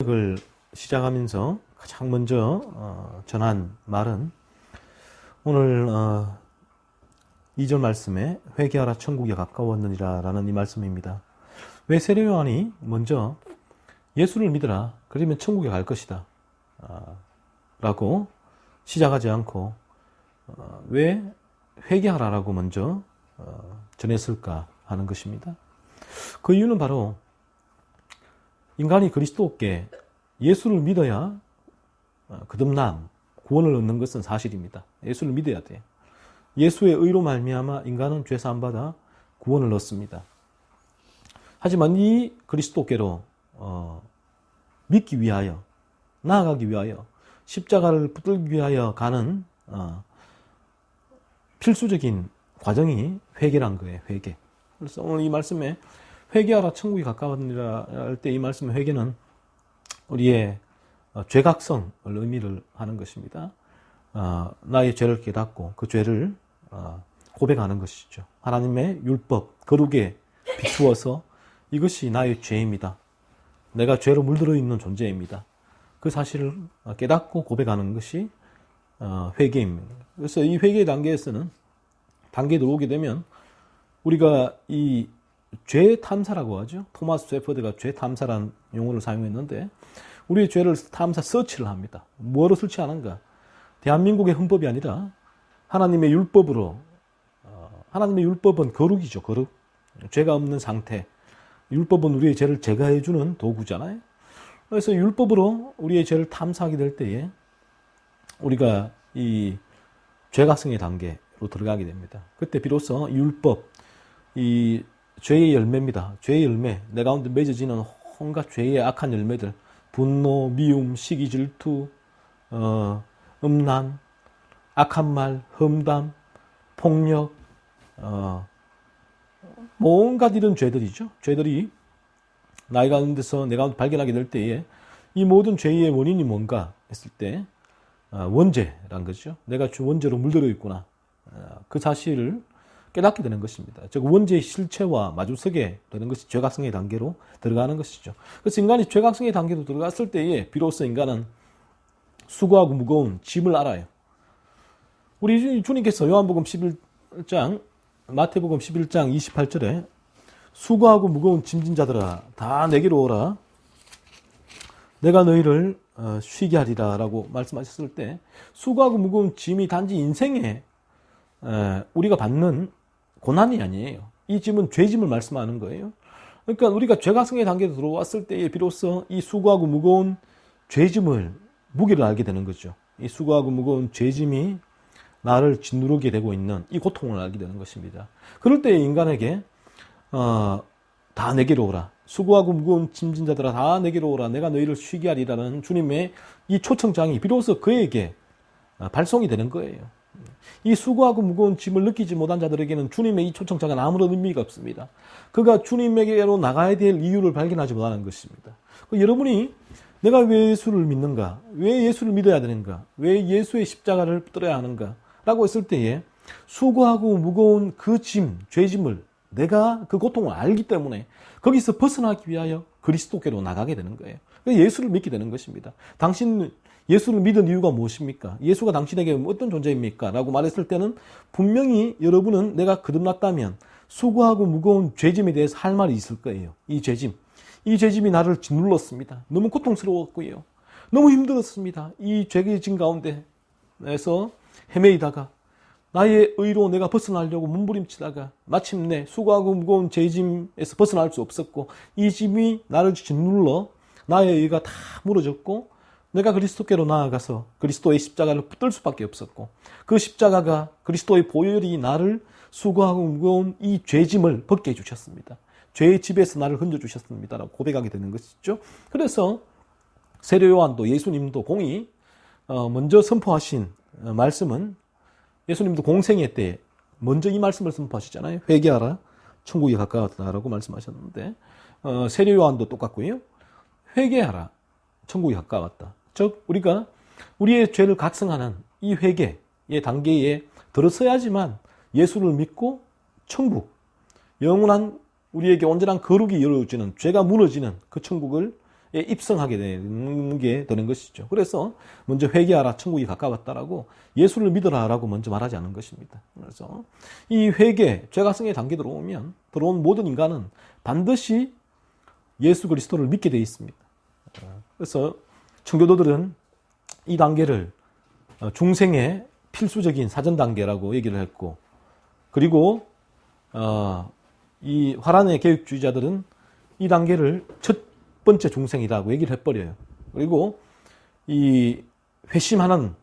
을 시작하면서 가장 먼저 전한 말은 오늘 2절 말씀에 회개하라 천국이 가까웠느니라 라는 이 말씀입니다. 왜 세례 요한이 먼저 예수를 믿으라 그러면 천국에 갈 것이다 라고 시작하지 않고 왜 회개하라 라고 먼저 전했을까 하는 것입니다. 그 이유는 바로 인간이 그리스도께 예수를 믿어야 거듭남, 구원을 얻는 것은 사실입니다. 예수를 믿어야 돼요. 예수의 의로 말미암아 인간은 죄 사함 받아 구원을 얻습니다. 하지만 이 그리스도께로 믿기 위하여, 나아가기 위하여, 십자가를 붙들기 위하여 가는 필수적인 과정이 회개란 거예요. 회개. 그래서 오늘 이 말씀에 회개하라 천국이 가까웠느니라 할 때 이 말씀의 회개는 우리의 죄각성을 의미를 하는 것입니다. 나의 죄를 깨닫고 그 죄를 고백하는 것이죠. 하나님의 율법, 거룩에 비추어서 이것이 나의 죄입니다. 내가 죄로 물들어 있는 존재입니다. 그 사실을 깨닫고 고백하는 것이 회개입니다. 그래서 이 회개의 단계에서는 단계에 들어오게 되면 우리가 이 죄 탐사라고 하죠. 토마스 셰퍼드가 죄 탐사라는 용어를 사용했는데 우리의 죄를 탐사 서치를 합니다. 뭐로 설치하는가? 대한민국의 헌법이 아니라 하나님의 율법으로 하나님의 율법은 거룩이죠. 거룩. 죄가 없는 상태. 율법은 우리의 죄를 제거해주는 도구잖아요. 그래서 율법으로 우리의 죄를 탐사하게 될 때에 우리가 이 죄각성의 단계로 들어가게 됩니다. 그때 비로소 율법, 이 죄의 열매입니다. 죄의 열매, 내 가운데 맺어지는 온갖 죄의 악한 열매들, 분노, 미움, 시기, 질투, 음란, 악한 말, 험담, 폭력, 온갖 이런 죄들이죠. 죄들이 나의 가운데서 내 가운데 발견하게 될 때에 이 모든 죄의 원인이 뭔가 했을 때 원죄란 거죠. 내가 원죄로 물들어 있구나. 그 사실을 깨닫게 되는 것입니다. 즉 원죄의 실체와 마주서게 되는 것이 죄각성의 단계로 들어가는 것이죠. 그래서 인간이 죄각성의 단계로 들어갔을 때에 비로소 인간은 수고하고 무거운 짐을 알아요. 우리 주님께서 요한복음 11장, 마태복음 11장 28절에 수고하고 무거운 짐진 자들아 다 내게로 오라 내가 너희를 쉬게 하리라 라고 말씀하셨을 때 수고하고 무거운 짐이 단지 인생에 우리가 받는 고난이 아니에요. 이 짐은 죄짐을 말씀하는 거예요. 그러니까 우리가 죄각성의 단계에 들어왔을 때에 비로소 이 수고하고 무거운 죄짐을, 무게를 알게 되는 거죠. 이 수고하고 무거운 죄짐이 나를 짓누르게 되고 있는 이 고통을 알게 되는 것입니다. 그럴 때 인간에게 다 내게로 오라. 수고하고 무거운 짐진 자들아 다 내게로 오라. 내가 너희를 쉬게 하리라는 주님의 이 초청장이 비로소 그에게 발송이 되는 거예요. 이 수고하고 무거운 짐을 느끼지 못한 자들에게는 주님의 이 초청장은 아무런 의미가 없습니다. 그가 주님에게로 나가야 될 이유를 발견하지 못하는 것입니다. 여러분이 내가 왜 예수를 믿는가? 왜 예수를 믿어야 되는가? 왜 예수의 십자가를 붙들어야 하는가? 라고 했을 때에 수고하고 무거운 그 짐, 죄짐을 내가 그 고통을 알기 때문에 거기서 벗어나기 위하여 그리스도께로 나가게 되는 거예요. 예수를 믿게 되는 것입니다. 당신 예수를 믿은 이유가 무엇입니까? 예수가 당신에게 어떤 존재입니까? 라고 말했을 때는 분명히 여러분은 내가 거듭났다면 수고하고 무거운 죄짐에 대해서 할 말이 있을 거예요. 이 죄짐이 나를 짓눌렀습니다. 너무 고통스러웠고요. 너무 힘들었습니다. 이 죄짐 가운데에서 헤매이다가 나의 의로 내가 벗어나려고 몸부림치다가 마침내 수고하고 무거운 죄짐에서 벗어날 수 없었고 이 짐이 나를 짓눌러 나의 의가 다 무너졌고 내가 그리스도께로 나아가서 그리스도의 십자가를 붙들 수밖에 없었고 그 십자가가 그리스도의 보혈이 나를 수고하고 무거운 이 죄짐을 벗게 해주셨습니다. 죄의 집에서 나를 건져주셨습니다. 라고 고백하게 되는 것이죠. 그래서 세례 요한도 예수님도 공이 먼저 선포하신 말씀은 예수님도 공생애 때 먼저 이 말씀을 선포하시잖아요. 회개하라 천국이 가까웠다라고 말씀하셨는데 세례 요한도 똑같고요. 회개하라 천국이 가까웠다. 즉 우리가 우리의 죄를 각성하는 이 회개의 단계에 들어서야지만 예수를 믿고 천국, 영원한 우리에게 온전한 거룩이 이루어지는 죄가 무너지는 그 천국을 입성하게 되는 게 되는 것이죠. 그래서 먼저 회개하라, 천국이 가까웠다라고 예수를 믿어라라고 먼저 말하지 않은 것입니다. 그래서 이 회개, 죄각성의 단계 들어온 모든 인간은 반드시 예수 그리스도를 믿게 되어 있습니다. 그래서 청교도들은 이 단계를 중생의 필수적인 사전 단계라고 얘기를 했고, 그리고 이 화란의 개혁주의자들은 이 단계를 첫 번째 중생이라고 얘기를 해버려요. 그리고 이 회심할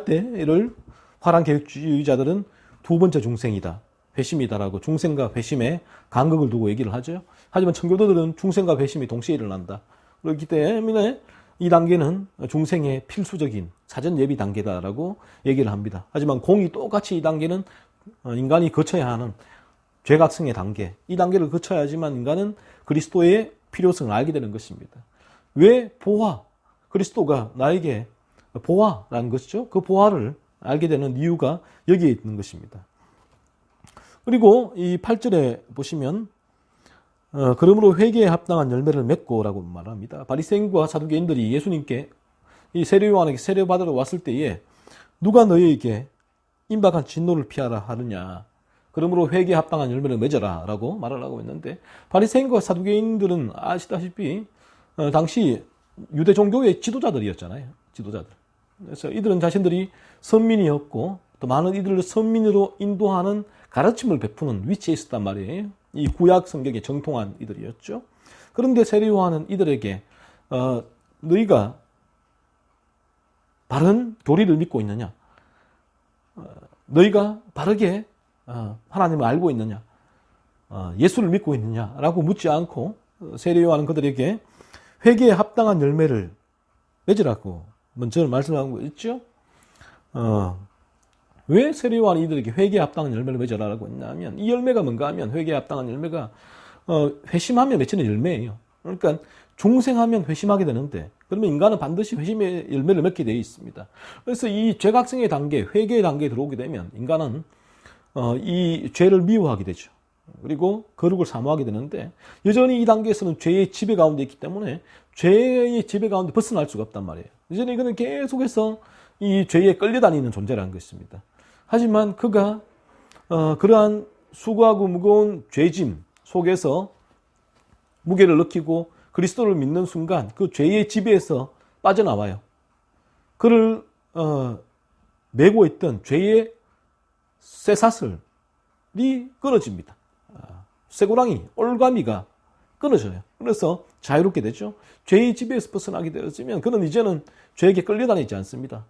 때를 화란 개혁주의자들은 두 번째 중생이다, 회심이다라고 중생과 회심의 간극을 두고 얘기를 하죠. 하지만 청교도들은 중생과 회심이 동시에 일어난다. 그렇기 때문에 이 단계는 중생의 필수적인 사전 예비 단계다라고 얘기를 합니다. 하지만 공이 똑같이 이 단계는 인간이 거쳐야 하는 죄각성의 단계, 이 단계를 거쳐야지만 인간은 그리스도의 필요성을 알게 되는 것입니다. 왜 보화, 그리스도가 나에게 보화라는 것이죠. 그 보화를 알게 되는 이유가 여기에 있는 것입니다. 그리고 이 8절에 보시면 그러므로 회개에 합당한 열매를 맺고라고 말합니다. 바리새인과 사두개인들이 예수님께 이 세례요한에게 세례받으러 왔을 때에 누가 너희에게 임박한 진노를 피하라 하느냐, 그러므로 회개에 합당한 열매를 맺어라 라고 말을 하고 있는데, 바리새인과 사두개인들은 아시다시피 당시 유대 종교의 지도자들이었잖아요. 지도자들. 그래서 이들은 자신들이 선민이었고 또 많은 이들을 선민으로 인도하는 가르침을 베푸는 위치에 있었단 말이에요. 이 구약 성경에 정통한 이들이었죠. 그런데 세례요한은 이들에게 너희가 바른 교리를 믿고 있느냐, 너희가 바르게 하나님을 알고 있느냐, 예수를 믿고 있느냐라고 묻지 않고 세례요한은 그들에게 회개에 합당한 열매를 맺으라고 먼저 말씀하고 있죠. 왜 세례요한이 이들에게 회개에 합당한 열매를 맺으라고 했냐면, 이 열매가 뭔가 하면, 회개에 합당한 열매가 회심하면 맺히는 열매예요. 그러니까 중생하면 회심하게 되는데, 그러면 인간은 반드시 회심의 열매를 맺게 되어 있습니다. 그래서 이 죄각성의 단계, 회개의 단계에 들어오게 되면 인간은 이 죄를 미워하게 되죠. 그리고 거룩을 사모하게 되는데, 여전히 이 단계에서는 죄의 지배 가운데 있기 때문에 죄의 지배 가운데 벗어날 수가 없단 말이에요. 여전히 이거는 계속해서 이 죄에 끌려다니는 존재라는 것입니다. 하지만 그가 그러한 수고하고 무거운 죄짐 속에서 무게를 느끼고 그리스도를 믿는 순간 그 죄의 지배에서 빠져나와요. 그를 메고 있던 죄의 쇠사슬이 끊어집니다. 쇠고랑이, 올가미가 끊어져요. 그래서 자유롭게 되죠. 죄의 지배에서 벗어나게 되어지면 그는 이제는 죄에게 끌려다니지 않습니다.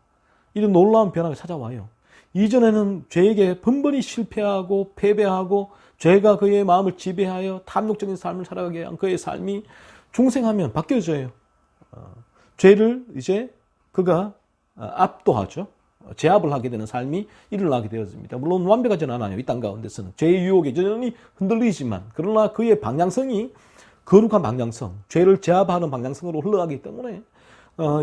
이런 놀라운 변화가 찾아와요. 이전에는 죄에게 번번이 실패하고 패배하고 죄가 그의 마음을 지배하여 탐욕적인 삶을 살아가게 한 그의 삶이 중생하면 바뀌어져요. 죄를 이제 그가 압도하죠. 제압을 하게 되는 삶이 일어나게 되어집니다. 물론 완벽하지는 않아요. 이 땅 가운데서는 죄의 유혹에 여전히 흔들리지만, 그러나 그의 방향성이 거룩한 방향성, 죄를 제압하는 방향성으로 흘러가기 때문에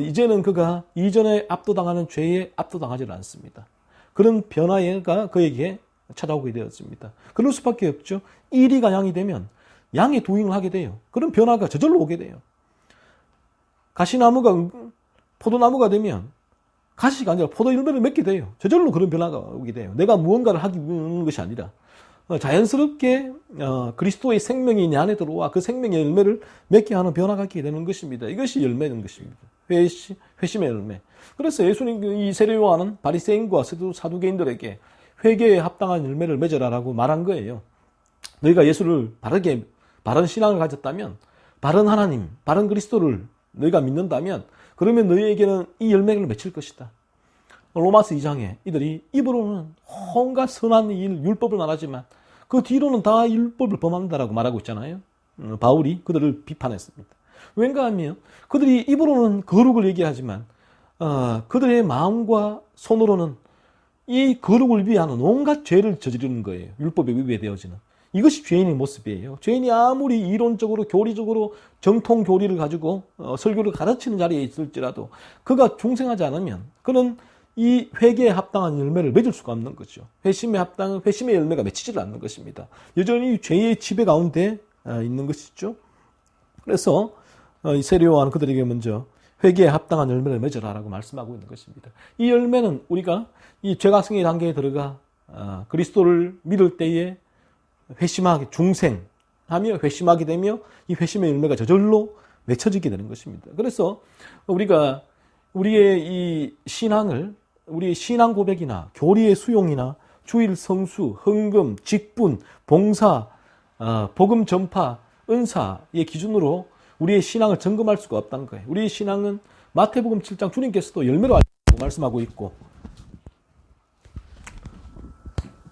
이제는 그가 이전에 압도당하는 죄에 압도당하지 않습니다. 그런 변화가 그에게 찾아오게 되었습니다. 그럴 수밖에 없죠. 일이가 양이 되면 양의 도잉을 하게 돼요. 그런 변화가 저절로 오게 돼요. 가시나무가 포도나무가 되면 가시가 아니라 포도 열매를 맺게 돼요. 저절로 그런 변화가 오게 돼요. 내가 무언가를 하는 것이 아니라 자연스럽게 그리스도의 생명이 내 안에 들어와 그 생명의 열매를 맺게 하는 변화가 있게 되는 것입니다. 이것이 열매는 것입니다. 회심의 열매. 그래서 예수님 이 세례요한은 바리새인과 사두개인들에게 회개에 합당한 열매를 맺으라라고 말한 거예요. 너희가 예수를 바른 신앙을 가졌다면, 바른 하나님, 바른 그리스도를 너희가 믿는다면, 그러면 너희에게는 이 열매를 맺힐 것이다. 로마서 2장에 이들이 입으로는 온갖 선한 일, 율법을 말하지만 그 뒤로는 다 율법을 범한다라고 말하고 있잖아요. 바울이 그들을 비판했습니다. 왠가 하면 그들이 입으로는 거룩을 얘기하지만 그들의 마음과 손으로는 이 거룩을 위하는 온갖 죄를 저지르는 거예요. 율법에 위배되어지는. 이것이 죄인의 모습이에요. 죄인이 아무리 이론적으로 교리적으로 정통 교리를 가지고 설교를 가르치는 자리에 있을지라도 그가 중생하지 않으면 그는 이 회개에 합당한 열매를 맺을 수가 없는 거죠. 회심에 합당한 회심의 열매가 맺히지 않는 것입니다. 여전히 죄의 지배 가운데 있는 것이죠. 그래서 이 세례요한 그들에게 먼저 회개에 합당한 열매를 맺으라라고 말씀하고 있는 것입니다. 이 열매는 우리가 이 죄각성의 단계에 들어가 그리스도를 믿을 때에 회심하게 중생하며 회심하게 되며 이 회심의 열매가 저절로 맺혀지게 되는 것입니다. 그래서 우리가 우리의 이 신앙을 우리의 신앙 고백이나 교리의 수용이나 주일 성수, 헌금, 직분, 봉사, 복음 전파, 은사의 기준으로 우리의 신앙을 점검할 수가 없다는 거예요. 우리의 신앙은 마태복음 7장 주님께서도 열매로 알고 말씀하고 있고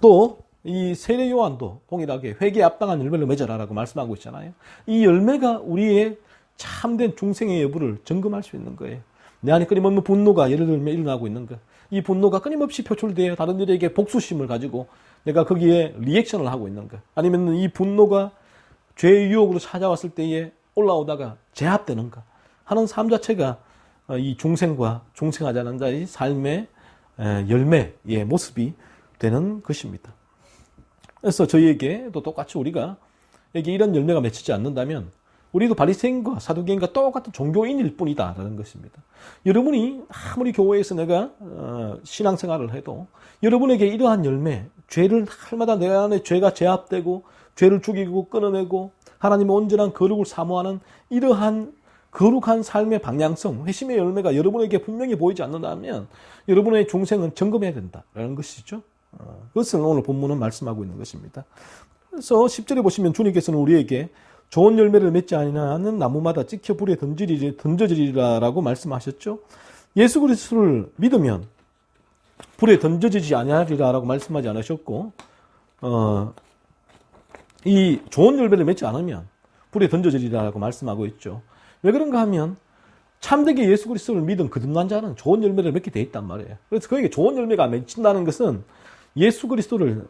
또 이 세례 요한도 동일하게 회개에 합당한 열매를 맺어라라고 말씀하고 있잖아요. 이 열매가 우리의 참된 중생의 여부를 점검할 수 있는 거예요. 내 안에 끊임없는 분노가 예를 들면 일어나고 있는 거. 이 분노가 끊임없이 표출되어 다른 일에게 복수심을 가지고 내가 거기에 리액션을 하고 있는 거. 아니면 이 분노가 죄의 유혹으로 찾아왔을 때에 올라오다가 제압되는가 하는 삶 자체가 이 중생과 중생하지 않은 자의 삶의 열매의 모습이 되는 것입니다. 그래서 저희에게도 똑같이 우리가 이런 열매가 맺히지 않는다면 우리도 바리새인과 사두개인과 똑같은 종교인일 뿐이다라는 것입니다. 여러분이 아무리 교회에서 내가 신앙생활을 해도 여러분에게 이러한 열매, 죄를 날마다 내 안에 죄가 제압되고 죄를 죽이고 끊어내고 하나님의 온전한 거룩을 사모하는 이러한 거룩한 삶의 방향성, 회심의 열매가 여러분에게 분명히 보이지 않는다면 여러분의 중생은 점검해야 된다라는 것이죠. 그것을 오늘 본문은 말씀하고 있는 것입니다. 그래서 10절에 보시면 주님께서는 우리에게 좋은 열매를 맺지 아니하는 나무마다 찍혀 불에 던져지리라라고 말씀하셨죠. 예수 그리스도를 믿으면 불에 던져지지 아니하리라라고 말씀하지 않으셨고 이 좋은 열매를 맺지 않으면 불에 던져지리라라고 말씀하고 있죠. 왜 그런가 하면 참되게 예수 그리스도를 믿은 거듭난 자는 좋은 열매를 맺게 돼 있단 말이에요. 그래서 그에게 좋은 열매가 맺힌다는 것은 예수 그리스도를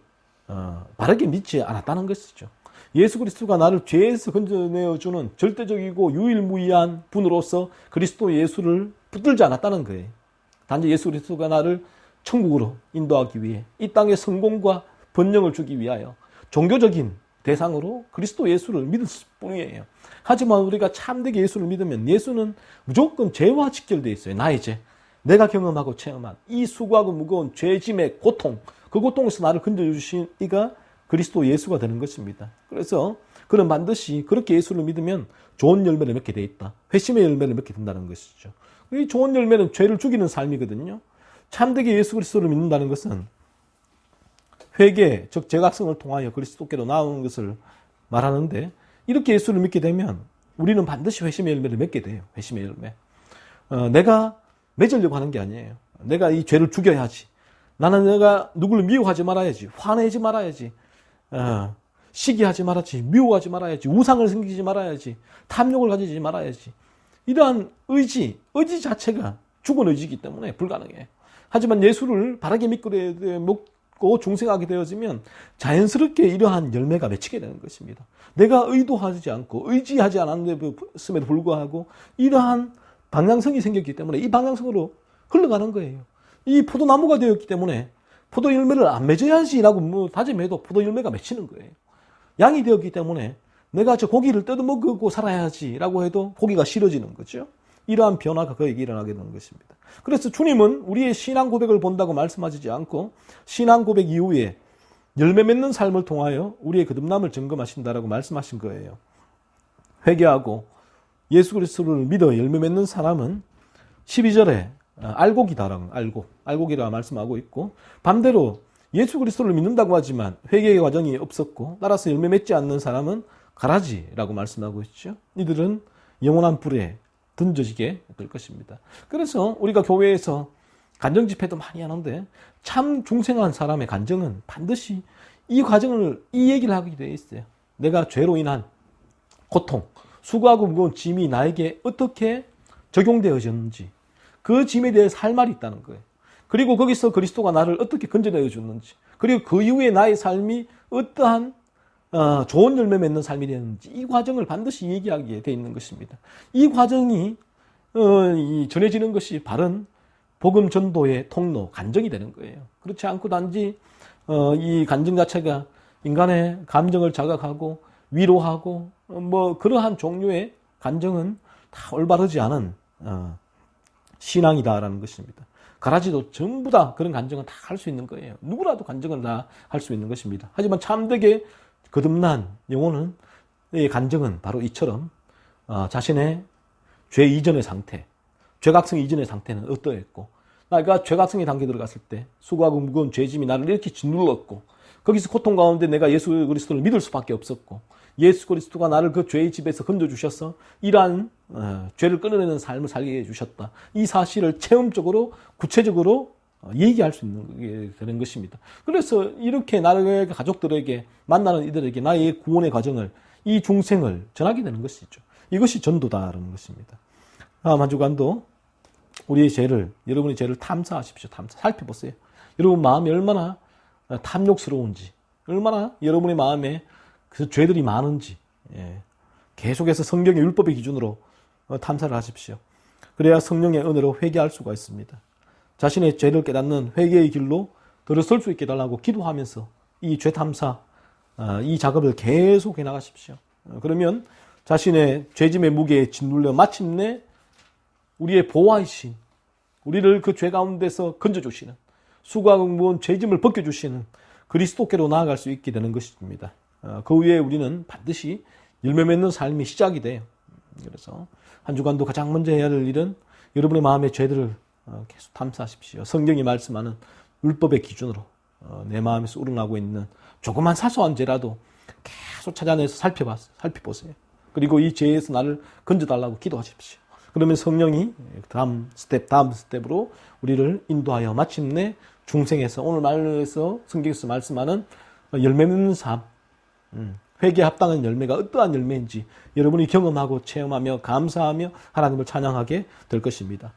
바르게 믿지 않았다는 것이죠. 예수 그리스도가 나를 죄에서 건져내어주는 절대적이고 유일무이한 분으로서 그리스도 예수를 붙들지 않았다는 거예요. 단지 예수 그리스도가 나를 천국으로 인도하기 위해 이 땅의 성공과 번영을 주기 위하여 종교적인 대상으로 그리스도 예수를 믿을 뿐이에요. 하지만 우리가 참되게 예수를 믿으면 예수는 무조건 죄와 직결되어 있어요. 나의 죄. 내가 경험하고 체험한 이 수고하고 무거운 죄짐의 고통, 그 고통에서 나를 건져주신 이가 그리스도 예수가 되는 것입니다. 그래서 그는 반드시 그렇게 예수를 믿으면 좋은 열매를 맺게 돼 있다. 회심의 열매를 맺게 된다는 것이죠. 이 좋은 열매는 죄를 죽이는 삶이거든요. 참되게 예수 그리스도를 믿는다는 것은 회개, 즉 제각성을 통하여 그리스도께로 나오는 것을 말하는데 이렇게 예수를 믿게 되면 우리는 반드시 회심의 열매를 맺게 돼요. 회심의 열매. 내가 맺으려고 하는 게 아니에요. 내가 이 죄를 죽여야지. 나는 내가 누구를 미워하지 말아야지. 화내지 말아야지. 시기하지 말아야지. 미워하지 말아야지. 우상을 생기지 말아야지. 탐욕을 가지지 말아야지. 이러한 의지 자체가 죽은 의지이기 때문에 불가능해. 하지만 예수를 바르게 믿고 중생하게 되어지면 자연스럽게 이러한 열매가 맺히게 되는 것입니다. 내가 의도하지 않고 의지하지 않았음에도 불구하고 이러한 방향성이 생겼기 때문에 이 방향성으로 흘러가는 거예요. 이 포도나무가 되었기 때문에 포도 열매를 안 맺어야지라고 다짐해도 포도 열매가 맺히는 거예요. 양이 되었기 때문에 내가 저 고기를 뜯어먹고 살아야지라고 해도 고기가 싫어지는 거죠. 이러한 변화가 그에게 일어나게 되는 것입니다. 그래서 주님은 우리의 신앙 고백을 본다고 말씀하시지 않고 신앙 고백 이후에 열매 맺는 삶을 통하여 우리의 거듭남을 점검하신다라고 말씀하신 거예요. 회개하고 예수 그리스도를 믿어 열매 맺는 사람은 12절에 알곡이다라고 알곡이라 말씀하고 있고 반대로 예수 그리스도를 믿는다고 하지만 회개의 과정이 없었고 따라서 열매 맺지 않는 사람은 가라지라고 말씀하고 있죠. 이들은 영원한 불에 던져지게 될 것입니다. 그래서 우리가 교회에서 간정 집회도 많이 하는데 참 중생한 사람의 간정은 반드시 이 과정을 이 얘기를 하게 되어 있어요. 내가 죄로 인한 고통, 수고하고 무거운 짐이 나에게 어떻게 적용되어졌는지 그 짐에 대해서 할 말이 있다는 거예요. 그리고 거기서 그리스도가 나를 어떻게 건져내어 줬는지 그리고 그 이후에 나의 삶이 어떠한 좋은 열매 맺는 삶이 되는지 이 과정을 반드시 얘기하게 되어 있는 것입니다. 이 과정이 전해지는 것이 바른 복음 전도의 통로, 간정이 되는 거예요. 그렇지 않고 단지 이 간정 자체가 인간의 감정을 자극하고 위로하고 그러한 종류의 간정은 다 올바르지 않은 신앙이다라는 것입니다. 가라지도 전부 다 그런 간증은 다 할 수 있는 거예요. 누구라도 간증은 다 할 수 있는 것입니다. 하지만 참되게 거듭난 영혼은 이 간증은 바로 이처럼 자신의 죄 이전의 상태, 죄각성 이전의 상태는 어떠했고, 내가 죄각성의 단계에 들어갔을 때 수고하고 무거운 죄짐이 나를 이렇게 짓눌렀고, 거기서 고통 가운데 내가 예수 그리스도를 믿을 수밖에 없었고, 예수 그리스도가 나를 그 죄의 집에서 건져주셔서 이러한 죄를 끊어내는 삶을 살게 해주셨다. 이 사실을 체험적으로 구체적으로 얘기할 수 있는 게 되는 것입니다. 그래서 이렇게 나의 가족들에게, 만나는 이들에게 나의 구원의 과정을, 이 중생을 전하게 되는 것이죠. 이것이 전도다라는 것입니다. 다음 한 주간도 우리의 죄를, 여러분의 죄를 탐사하십시오. 살펴보세요. 여러분 마음이 얼마나 탐욕스러운지, 얼마나 여러분의 마음에 그 죄들이 많은지, 계속해서 성경의 율법의 기준으로 탐사를 하십시오. 그래야 성령의 은혜로 회개할 수가 있습니다. 자신의 죄를 깨닫는 회개의 길로 들어설 수 있게 달라고 기도하면서 이 죄 탐사, 이 작업을 계속 해 나가십시오. 그러면 자신의 죄짐의 무게에 짓눌려 마침내 우리의 보호하신, 우리를 그 죄 가운데서 건져주시는, 수고하고 무거운 죄짐을 벗겨주시는 그리스도께로 나아갈 수 있게 되는 것입니다. 그 후에 우리는 반드시 열매 맺는 삶이 시작이 돼요. 그래서 한 주간도 가장 먼저 해야 할 일은 여러분의 마음의 죄들을 계속 탐사하십시오. 성경이 말씀하는 율법의 기준으로 내 마음에서 우러나고 있는 조그만 사소한 죄라도 계속 찾아내서 살펴보세요. 그리고 이 죄에서 나를 건져달라고 기도하십시오. 그러면 성령이 다음 스텝으로 우리를 인도하여 마침내 중생에서, 오늘 말에서 성경에서 말씀하는 열매 맺는 삶, 회개에 합당한 열매가 어떠한 열매인지 여러분이 경험하고 체험하며 감사하며 하나님을 찬양하게 될 것입니다.